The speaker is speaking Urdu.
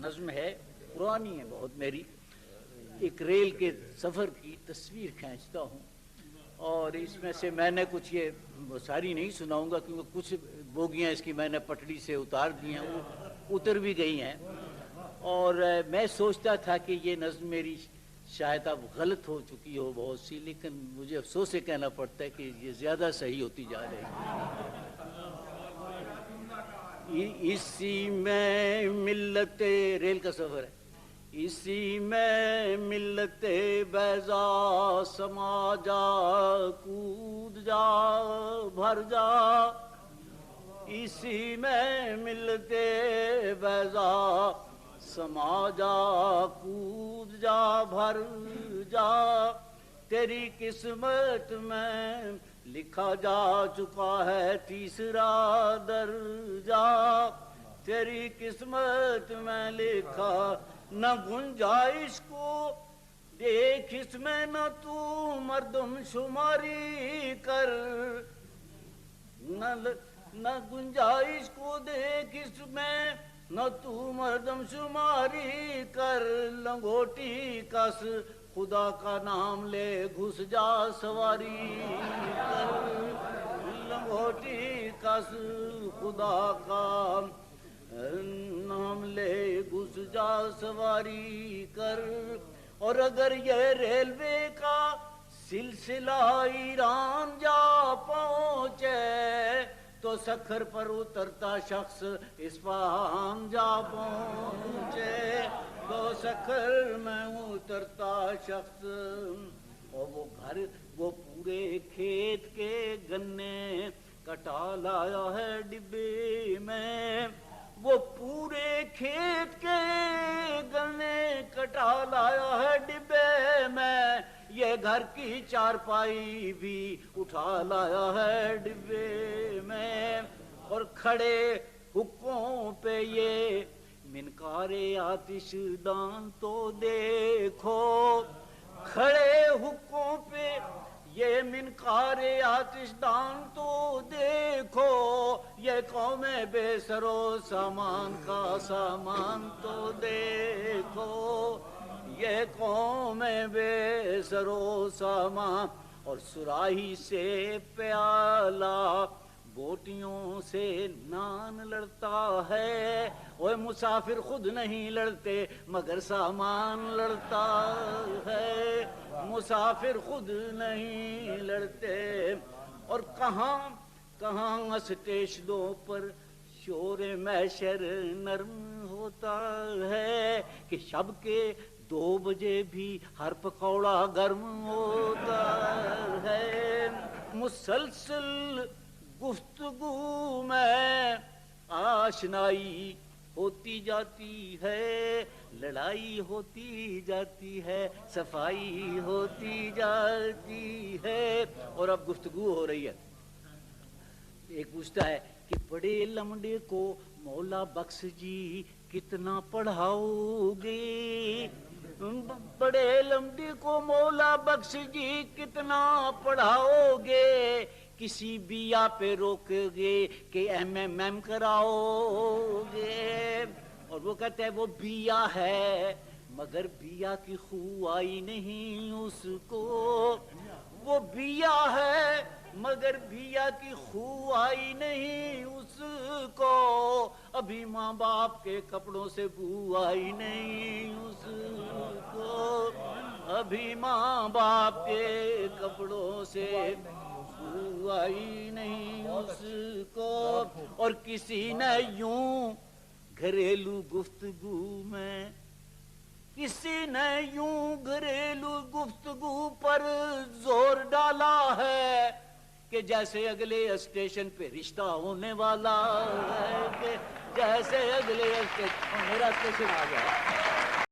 نظم ہے، پرانی ہے بہت میری، ایک ریل کے سفر کی تصویر کھینچتا ہوں، اور اس میں سے میں نے کچھ یہ ساری نہیں سناؤں گا کیونکہ کچھ بوگیاں اس کی میں نے پٹڑی سے اتار دی ہیں، وہ اتر بھی گئی ہیں، اور میں سوچتا تھا کہ یہ نظم میری شاید اب غلط ہو چکی ہو بہت سی، لیکن مجھے افسوس سے کہنا پڑتا ہے کہ یہ زیادہ صحیح ہوتی جا رہی ہے۔ اسی میں ملت ریل کا سفر ہے، اسی میں ملت بیضا سما جا، کود جا بھر جا، اسی میں ملت بیضا سما جا، کود جا بھر جا، تیری قسمت میں لکھا جا چکا ہے تیسرا درجہ، تیری قسمت میں لکھا، نہ گنجائش کو دیکھ اس میں، نہ تو مردم شماری کر، نہ گنجائش کو دیکھ اس میں، نہ تو مردم شماری کر، لنگوٹی کس خدا کا نام لے گھس جا سواری کر، لنگوٹی کس خدا کا نام لے گھس جا سواری کر، اور اگر یہ ریلوے کا سلسلہ ایران جا پہنچے، تو سکھر پر اترتا شخص اصفہان جا پہنچے، تو سکھر میں اترتا شخص، اور وہ گھر وہ پورے کھیت کے گنے کٹا لایا ہے ڈبے میں، وہ پورے کھیت کے گنے کٹا لایا ہے ڈبے میں، یہ گھر کی چارپائی بھی اٹھا لایا ہے ڈبے میں، اور کھڑے حقوں پہ یہ منکار آتش دان تو دیکھو، کھڑے حقوں پہ یہ منکار آتش دان تو دیکھو، یہ قوم بے سر و سامان کا سامان تو دیکھو، یہ قوم بے سر و سامان، اور سراہی سے پیالہ بوٹیوں سے نان لڑتا ہے، وہ مسافر خود نہیں لڑتے مگر سامان لڑتا ہے، مسافر خود نہیں لڑتے، اور کہاں کہاں اسٹیشنوں پر شور محشر نرم ہوتا ہے، کہ شب کے 2 بجے بھی ہر پکوڑا گرم ہوتا ہے، مسلسل گفتگو میں آشنائی ہوتی جاتی ہے، لڑائی ہوتی جاتی ہے، صفائی ہوتی جاتی ہے، اور اب گفتگو ہو رہی ہے، ایک پوچھتا ہے کہ بڑے لمڑے کو مولا بخش جی کتنا پڑھاؤ گے، بڑے لمڑے کو مولا بخش جی کتنا پڑھاؤ گے، کسی بیا پہ روک گے کہ ایم کراؤ گے، اور وہ کہتے ہیں وہ بیا ہے مگر بیا کی خو آئی نہیں اس کو، وہ بیا ہے مگر بیا کی خو آئی نہیں اس کو، ابھی ماں باپ کے کپڑوں سے بو آئی نہیں اس کو، ابھی ماں باپ کے کپڑوں سے بو آئی نہیں اس کو، اور کسی نے یوں گھریلو گفتگو میں، کسی نے یوں گھریلو گفتگو پر زور ڈالا ہے، کہ جیسے اگلے اسٹیشن پہ رشتہ ہونے والا ہے، کہ جیسے اگلے اسٹیشن، میرا اسٹیشن آ گیا